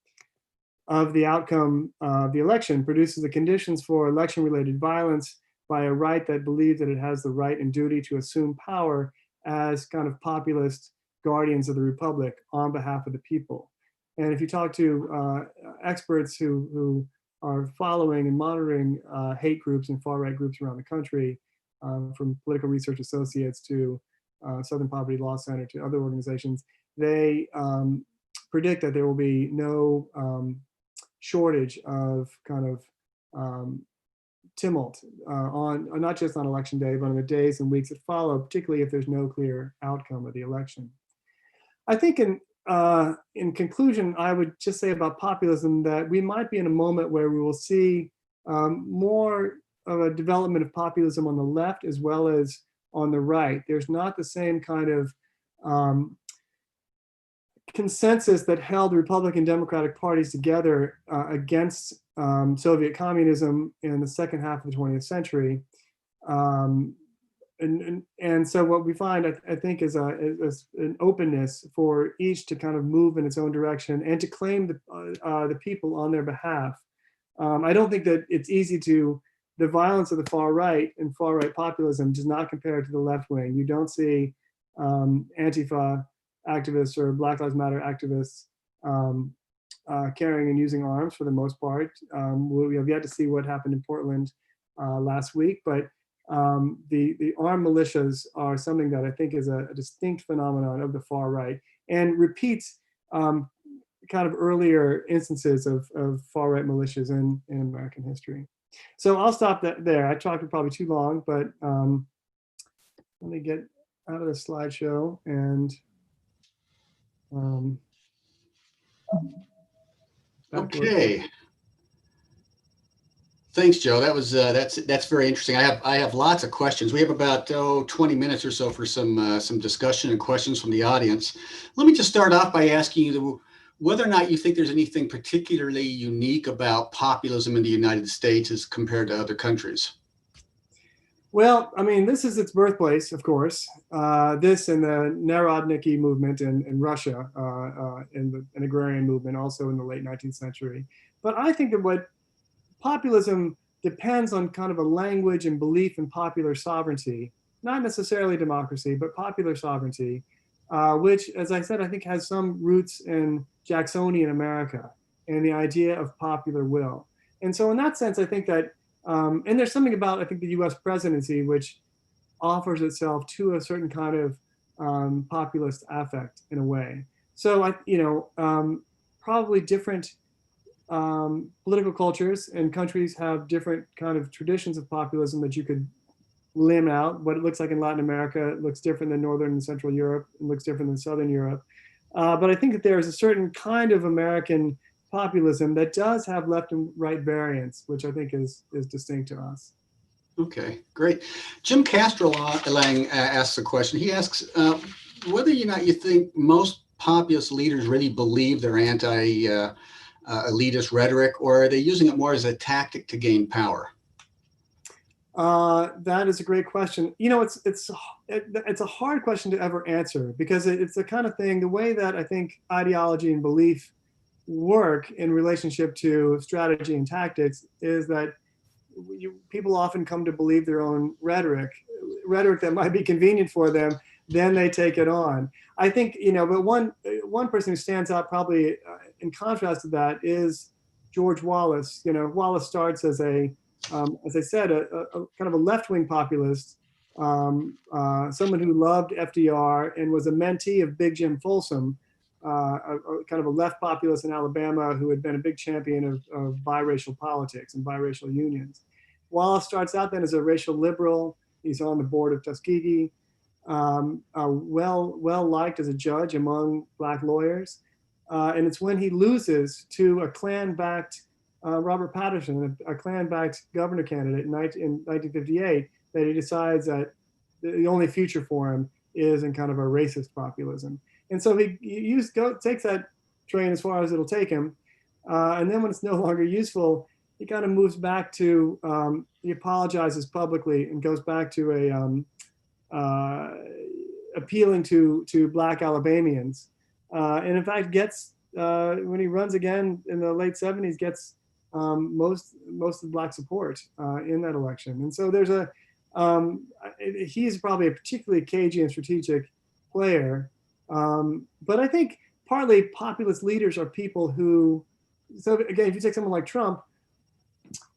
of the outcome of the election, produces the conditions for election-related violence by a right that believes that it has the right and duty to assume power as kind of populist guardians of the republic on behalf of the people. And if you talk to experts who are following and monitoring hate groups and far-right groups around the country, from Political Research Associates to Southern Poverty Law Center to other organizations, they predict that there will be no shortage of kind of tumult on not just on election day, but on the days and weeks that follow, particularly if there's no clear outcome of the election. I think in conclusion, I would just say about populism that we might be in a moment where we will see more of a development of populism on the left as well as on the right. There's not the same kind of consensus that held the Republican Democratic parties together against Soviet communism in the second half of the 20th century. And so what we find, I think, is an openness for each to kind of move in its own direction and to claim the people on their behalf. I don't think that it's easy the violence of the far right and far right populism does not compare to the left wing. You don't see Antifa activists or Black Lives Matter activists carrying and using arms for the most part. We have yet to see what happened in Portland last week, but the armed militias are something that I think is a distinct phenomenon of the far right and repeats kind of earlier instances of far right militias in American history. So I'll stop there. I talked probably too long, but let me get out of the slideshow and okay. Thanks, Joe. That was that's very interesting. I have lots of questions. We have about 20 minutes or so for some discussion and questions from the audience. Let me just start off by asking you whether or not you think there's anything particularly unique about populism in the United States as compared to other countries. Well, I mean, this is its birthplace, of course. This and the Narodniki movement in Russia, and an agrarian movement also in the late 19th century. But I think that what populism depends on kind of a language and belief in popular sovereignty, not necessarily democracy, but popular sovereignty, which, as I said, I think has some roots in Jacksonian America and the idea of popular will. And so in that sense, I think that, and there's something about, I think, the US presidency, which offers itself to a certain kind of populist affect in a way. So, probably different political cultures and countries have different kind of traditions of populism that you could limb out. What it looks like in Latin America, it looks different than Northern and Central Europe. It looks different than Southern Europe. But I think that there is a certain kind of American populism that does have left and right variants, which I think is distinct to us. Okay, great. Jim Castrolang asks a question. He asks whether or not you think most populist leaders really believe their anti-elitist rhetoric, or are they using it more as a tactic to gain power? That is a great question. It's a hard question to ever answer, because it's the kind of thing, the way that I think ideology and belief work in relationship to strategy and tactics is that people often come to believe their own rhetoric that might be convenient for them, then they take it on. I think, but one person who stands out probably in contrast to that is George Wallace. Wallace starts as I said, a kind of a left-wing populist, someone who loved FDR and was a mentee of Big Jim Folsom, a kind of a left populist in Alabama who had been a big champion of biracial politics and biracial unions. Wallace starts out then as a racial liberal. He's on the board of Tuskegee, well liked as a judge among Black lawyers. And it's when he loses to a Klan-backed Robert Patterson, a Klan-backed governor candidate in 1958, that he decides that the only future for him is in kind of a racist populism. And so he takes that train as far as it'll take him. And then when it's no longer useful, he kind of moves back to, he apologizes publicly and goes back to appealing to Black Alabamians. And in fact gets, when he runs again in the late 70s, gets most of the Black support in that election. And so there's he's probably a particularly cagey and strategic player. But I think partly populist leaders are people who, so again, if you take someone like Trump,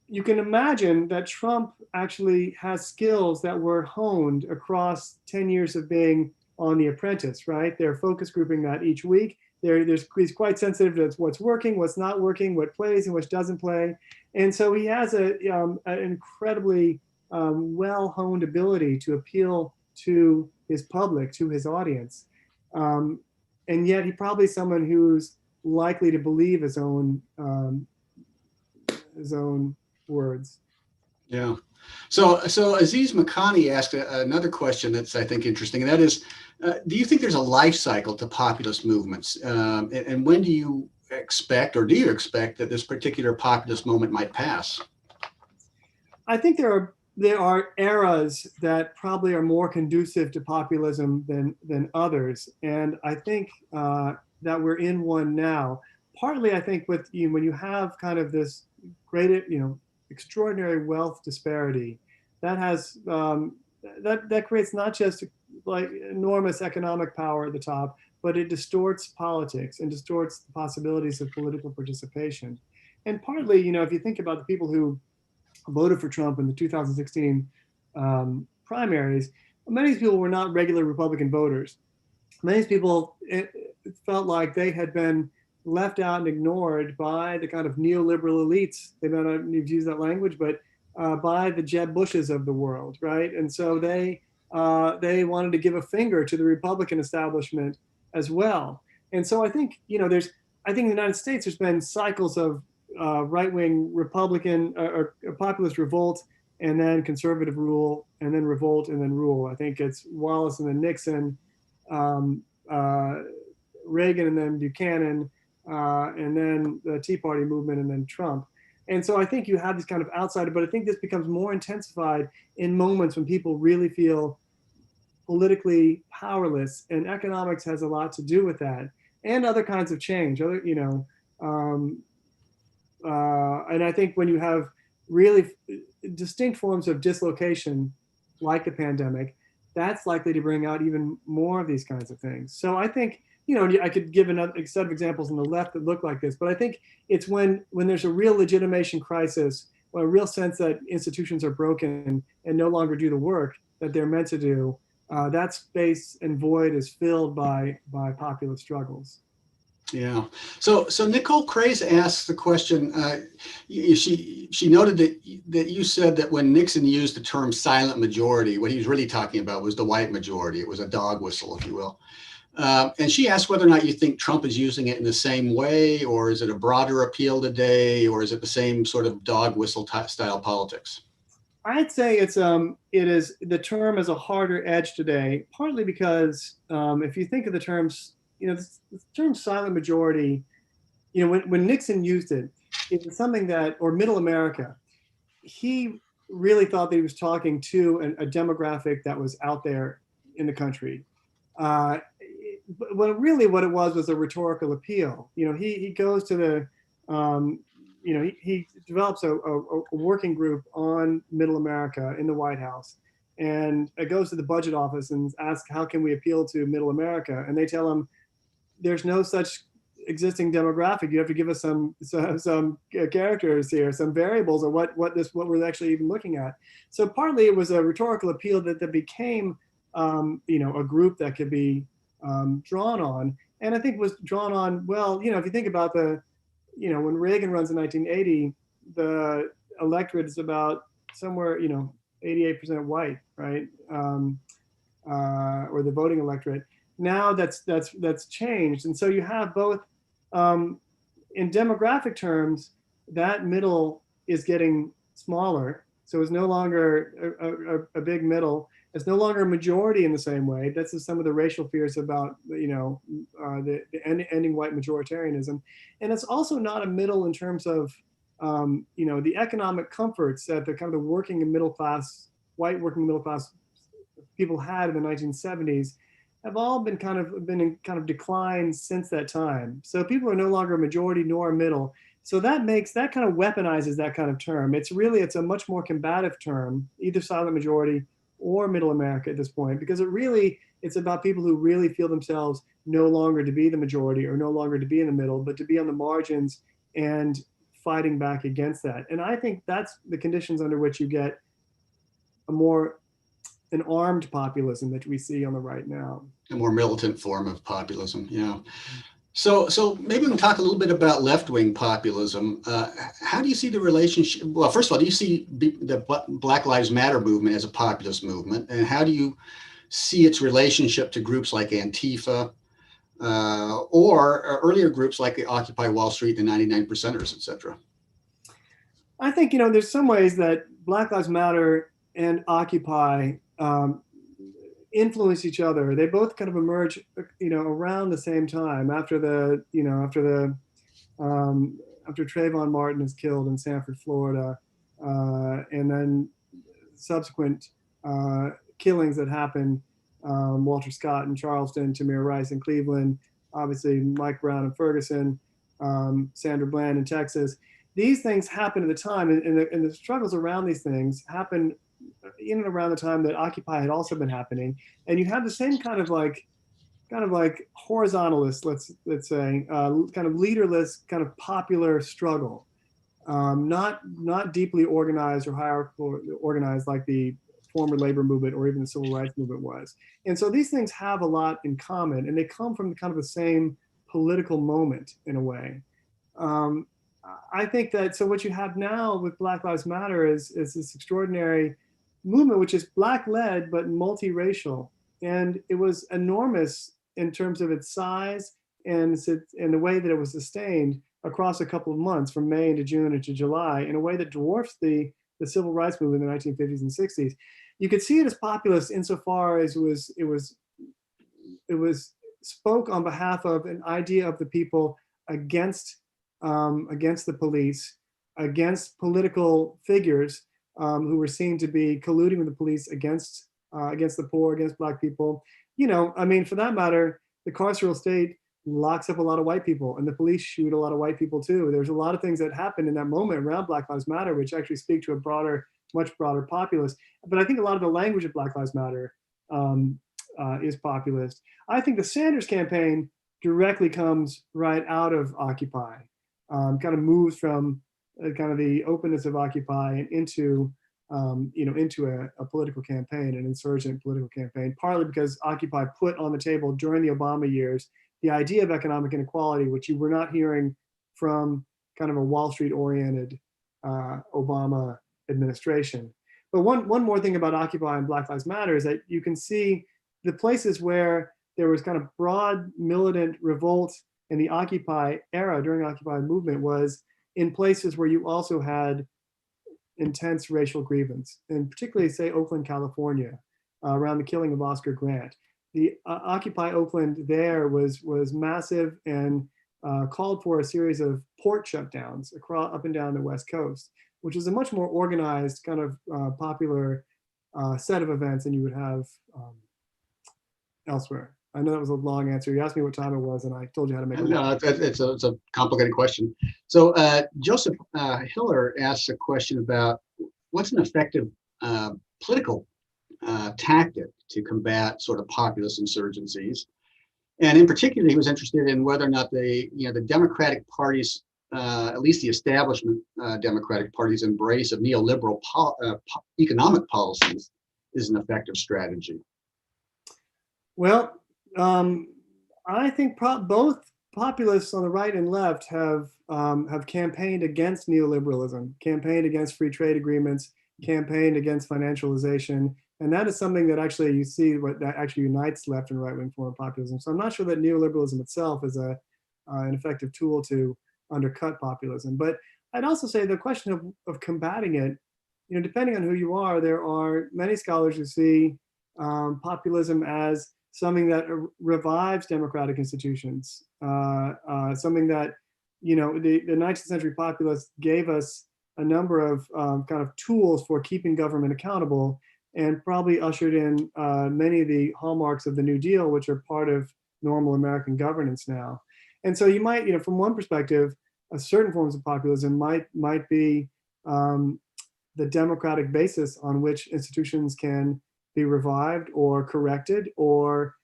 you can imagine that Trump actually has skills that were honed across 10 years of being on The Apprentice, right? They're focus grouping that each week. He's quite sensitive to what's working, what's not working, what plays and which doesn't play. And so he has an incredibly well-honed ability to appeal to his public, to his audience. And yet he probably is someone who's likely to believe his own words. Yeah. So Aziz Makani asked another question that's, I think, interesting, and that is, do you think there's a life cycle to populist movements? And when do you expect, or do you expect, that this particular populist moment might pass? I think there are eras that probably are more conducive to populism than others. And I think that we're in one now. Partly, I think, when you have kind of this great, extraordinary wealth disparity, that has that creates not just like enormous economic power at the top, but it distorts politics and distorts the possibilities of political participation. And partly, if you think about the people who voted for Trump in the 2016 primaries, many of these people were not regular Republican voters. Many of these people felt like they had been left out and ignored by the kind of neoliberal elites. They may not need to use that language, but by the Jeb Bushes of the world, right? And so they wanted to give a finger to the Republican establishment as well. And so I think, I think in the United States, there's been cycles of right-wing Republican or populist revolt, and then conservative rule, and then revolt, and then rule. I think it's Wallace and then Nixon, Reagan and then Buchanan, and then the Tea Party movement, and then Trump. And so I think you have this kind of outsider, but I think this becomes more intensified in moments when people really feel politically powerless, and economics has a lot to do with that, and other kinds of change. I And I think when you have really distinct forms of dislocation, like the pandemic, that's likely to bring out even more of these kinds of things. So I think, I could give another set of examples on the left that look like this, but I think it's when there's a real legitimation crisis, or a real sense that institutions are broken and no longer do the work that they're meant to do, that space and void is filled by populist struggles. Yeah. So Nicole Craze asked the question. She noted that you said that when Nixon used the term silent majority, what he was really talking about was the white majority. It was a dog whistle, if you will. And she asked whether or not you think Trump is using it in the same way, or is it a broader appeal today, or is it the same sort of dog whistle style politics? I'd say it is, the term has a harder edge today, partly because if you think of the terms, the term silent majority, when Nixon used it, it was something that, or middle America, he really thought that he was talking to a demographic that was out there in the country. But really what it was a rhetorical appeal. He goes to the, he develops a working group on middle America in the White House, and it goes to the budget office and asks, how can we appeal to middle America? And they tell him, there's no such existing demographic. You have to give us some characters here, some variables, or what we're actually even looking at. So partly it was a rhetorical appeal that became, a group that could be drawn on, and I think was drawn on. Well, if you think about when Reagan runs in 1980, the electorate is about somewhere, 88% white, right? Or the voting electorate. Now that's changed, and so you have both. In demographic terms, that middle is getting smaller, so it's no longer a big middle. It's no longer a majority in the same way. That's some of the racial fears about the ending white majoritarianism, and it's also not a middle in terms of the economic comforts that the kind of the working and middle class, white working middle class people had in the 1970s. Have all been in decline since that time. So people are no longer a majority nor a middle. So that kind of weaponizes that kind of term. It's a much more combative term, either silent majority or middle America at this point, because it's about people who really feel themselves no longer to be the majority or no longer to be in the middle, but to be on the margins and fighting back against that. And I think that's the conditions under which you get an armed populism that we see on the right now. A more militant form of populism, yeah. So maybe we can talk a little bit about left-wing populism. How do you see the relationship? Well, first of all, do you see the Black Lives Matter movement as a populist movement? And how do you see its relationship to groups like Antifa or earlier groups like the Occupy Wall Street, the 99 Percenters, et cetera? I think, there's some ways that Black Lives Matter and Occupy influence each other. They both kind of emerge, around the same time after Trayvon Martin is killed in Sanford, Florida, and then subsequent killings that happened, Walter Scott in Charleston, Tamir Rice in Cleveland, obviously Mike Brown in Ferguson, Sandra Bland in Texas. These things happen at the time, and the struggles around these things happen in and around the time that Occupy had also been happening, and you have the same kind of like horizontalist, let's say, kind of leaderless, kind of popular struggle, not deeply organized or hierarchical organized like the former labor movement or even the civil rights movement was. And so these things have a lot in common, and they come from kind of the same political moment in a way. I think that, so what you have now with Black Lives Matter is this extraordinary movement, which is Black-led but multiracial. And it was enormous in terms of its size and the way that it was sustained across a couple of months, from May into June into July, in a way that dwarfs the civil rights movement in the 1950s and 60s. You could see it as populist insofar as it was spoke on behalf of an idea of the people against the police, against political figures who were seen to be colluding with the police against the poor, against Black people. For that matter, the carceral state locks up a lot of white people, and the police shoot a lot of white people too. There's a lot of things that happen in that moment around Black Lives Matter, which actually speak to a broader, much broader populace. But I think a lot of the language of Black Lives Matter is populist. I think the Sanders campaign directly comes right out of Occupy, kind of moves from kind of the openness of Occupy and into into a political campaign, an insurgent political campaign, partly because Occupy put on the table during the Obama years the idea of economic inequality, which you were not hearing from kind of a Wall Street oriented Obama administration. But one more thing about Occupy and Black Lives Matter is that you can see the places where there was kind of broad militant revolt in the Occupy era, during the Occupy movement, was in places where you also had intense racial grievance, and particularly, say, Oakland, California, around the killing of Oscar Grant. The Occupy Oakland there was massive and called for a series of port shutdowns across, up and down the West Coast, which is a much more organized kind of popular set of events than you would have elsewhere. I know that was a long answer. You asked me what time it was, and I told you how to make it. No, it's a complicated question. So Joseph Hiller asks a question about what's an effective political tactic to combat sort of populist insurgencies, and in particular, he was interested in whether or not the Democratic parties, at least the establishment Democratic party's embrace of neoliberal economic policies is an effective strategy. Well, I think both populists on the right and left have campaigned against neoliberalism, campaigned against free trade agreements, campaigned against financialization, and that is something that actually you see what that actually unites left and right wing foreign populism. So I'm not sure that neoliberalism itself is an effective tool to undercut populism. But I'd also say the question of combating it, depending on who you are, there are many scholars who see populism as something that revives democratic institutions, something that, the 19th century populists gave us a number of kind of tools for keeping government accountable, and probably ushered in many of the hallmarks of the New Deal, which are part of normal American governance now. And so you might, from one perspective, certain forms of populism might be the democratic basis on which institutions can be revived or corrected, or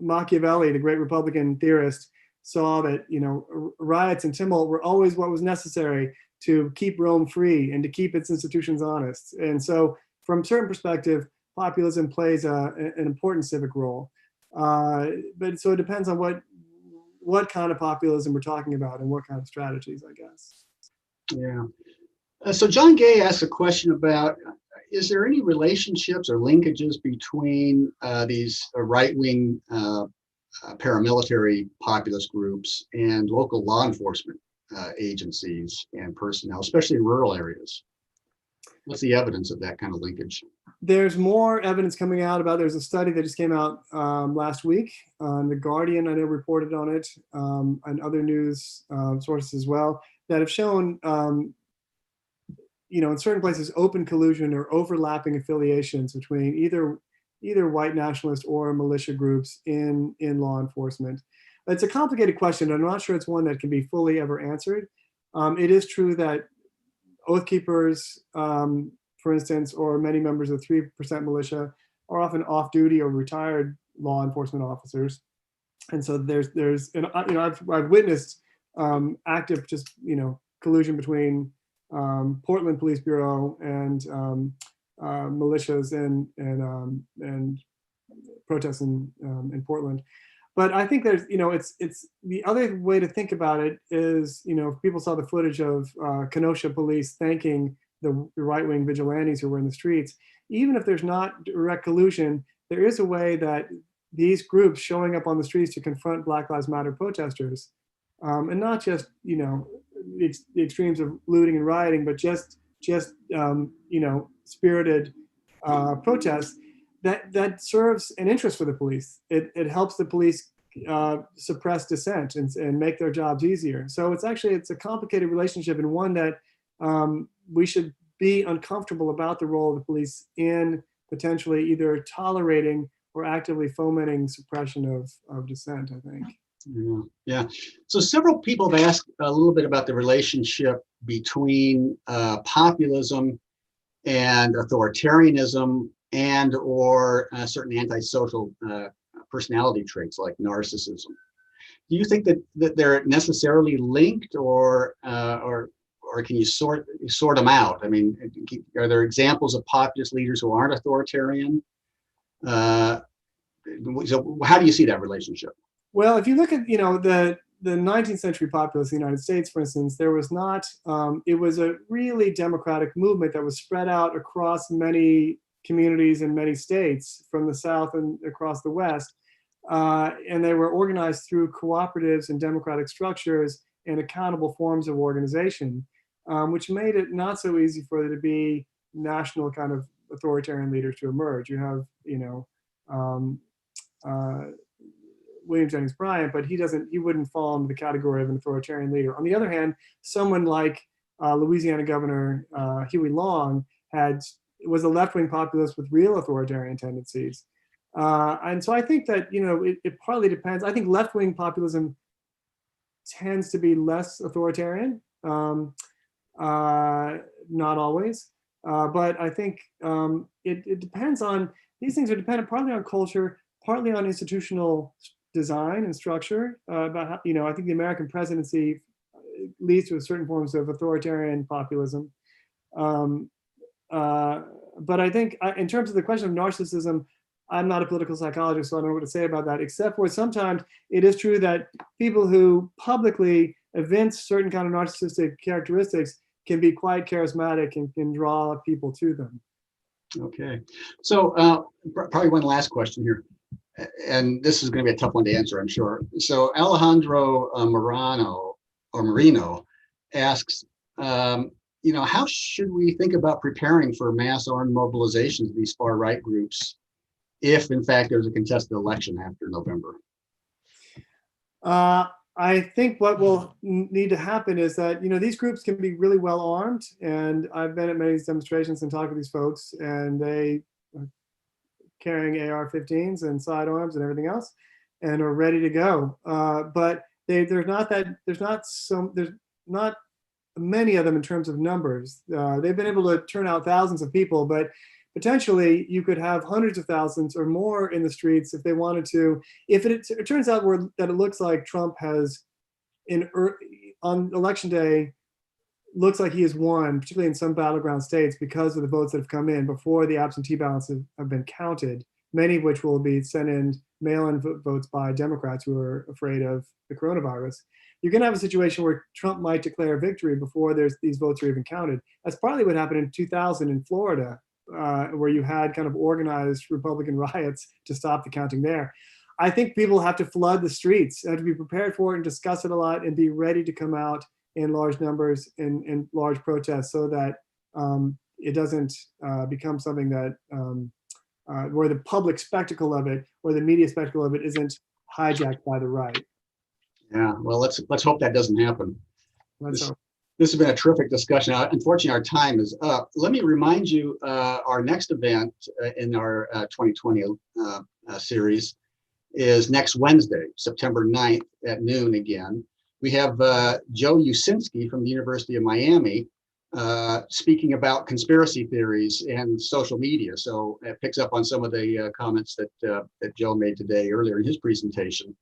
Machiavelli, the great Republican theorist, saw that riots and tumult were always what was necessary to keep Rome free and to keep its institutions honest. And so, from a certain perspective, populism plays an important civic role. But so it depends on what kind of populism we're talking about and what kind of strategies, I guess. Yeah. So John Gay asked a question about, is there any relationships or linkages between these right-wing paramilitary populist groups and local law enforcement agencies and personnel, especially in rural areas? What's the evidence of that kind of linkage? There's more evidence coming out about, there's a study that just came out last week. The Guardian, I know, reported on it, and other news sources as well, that have shown in certain places, open collusion or overlapping affiliations between either white nationalist or militia groups in law enforcement. It's a complicated question. I'm not sure it's one that can be fully ever answered. It is true that Oath Keepers, for instance, or many members of the 3% militia are often off-duty or retired law enforcement officers, and so there's I've witnessed active collusion between Portland Police Bureau and militias and protests in Portland. But I think there's, it's the other way to think about it is, if people saw the footage of Kenosha police thanking the right-wing vigilantes who were in the streets, even if there's not direct collusion, there is a way that these groups showing up on the streets to confront Black Lives Matter protesters, and not just, the extremes of looting and rioting, but just spirited protests, that serves an interest for the police. It helps the police suppress dissent and make their jobs easier. So it's a complicated relationship, and one that we should be uncomfortable about the role of the police in potentially either tolerating or actively fomenting suppression of dissent, I think. Yeah. So several people have asked a little bit about the relationship between populism and authoritarianism and or certain antisocial personality traits like narcissism. Do you think that they're necessarily linked, or can you sort them out? I mean, are there examples of populist leaders who aren't authoritarian? So how do you see that relationship? Well, if you look at the 19th century populists in the United States, for instance, there was not. It was a really democratic movement that was spread out across many communities in many states, from the South and across the West. And they were organized through cooperatives and democratic structures and accountable forms of organization, which made it not so easy for there to be national kind of authoritarian leaders to emerge. You have, William Jennings Bryan, but he wouldn't fall into the category of an authoritarian leader. On the other hand, someone like Louisiana Governor Huey Long was a left-wing populist with real authoritarian tendencies. And so I think that, it partly depends. I think left-wing populism tends to be less authoritarian, not always. But I think it depends on, these things are dependent partly on culture, partly on institutional design and structure. About how, I think the American presidency leads to certain forms of authoritarian populism. But I think in terms of the question of narcissism, I'm not a political psychologist, so I don't know what to say about that, except for sometimes it is true that people who publicly evince certain kind of narcissistic characteristics can be quite charismatic and can draw people to them. Okay, so probably one last question here, and this is going to be a tough one to answer, I'm sure. So Alejandro Marino asks, how should we think about preparing for mass armed mobilizations of these far right groups if, in fact, there's a contested election after November? I think what will need to happen is that, these groups can be really well armed. And I've been at many demonstrations and talked to these folks, and they are carrying AR-15s and sidearms and everything else and are ready to go. But there's not many of them in terms of numbers. They've been able to turn out thousands of people, but potentially you could have hundreds of thousands or more in the streets if they wanted to. If it turns out that it looks like Trump has, on election day, looks like he has won, particularly in some battleground states, because of the votes that have come in before the absentee ballots have been counted, many of which will be sent in mail-in votes by Democrats who are afraid of the coronavirus. You're going to have a situation where Trump might declare victory before these votes are even counted. That's partly what happened in 2000 in Florida, where you had kind of organized Republican riots to stop the counting there. I think people have to flood the streets, have to be prepared for it and discuss it a lot and be ready to come out in large numbers in large protests, so that it doesn't become something that where the public spectacle of it or the media spectacle of it isn't hijacked by the right. Yeah, well, let's hope that doesn't happen. Let's hope. This has been a terrific discussion. Unfortunately, our time is up. Let me remind you, our next event in our 2020 series is next Wednesday, September 9th at noon again. We have Joe Usinski from the University of Miami speaking about conspiracy theories and social media. So it picks up on some of the comments that Joe made today earlier in his presentation.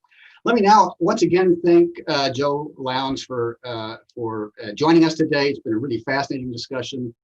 Let me now once again thank Joe Lowndes for joining us today. It's been a really fascinating discussion.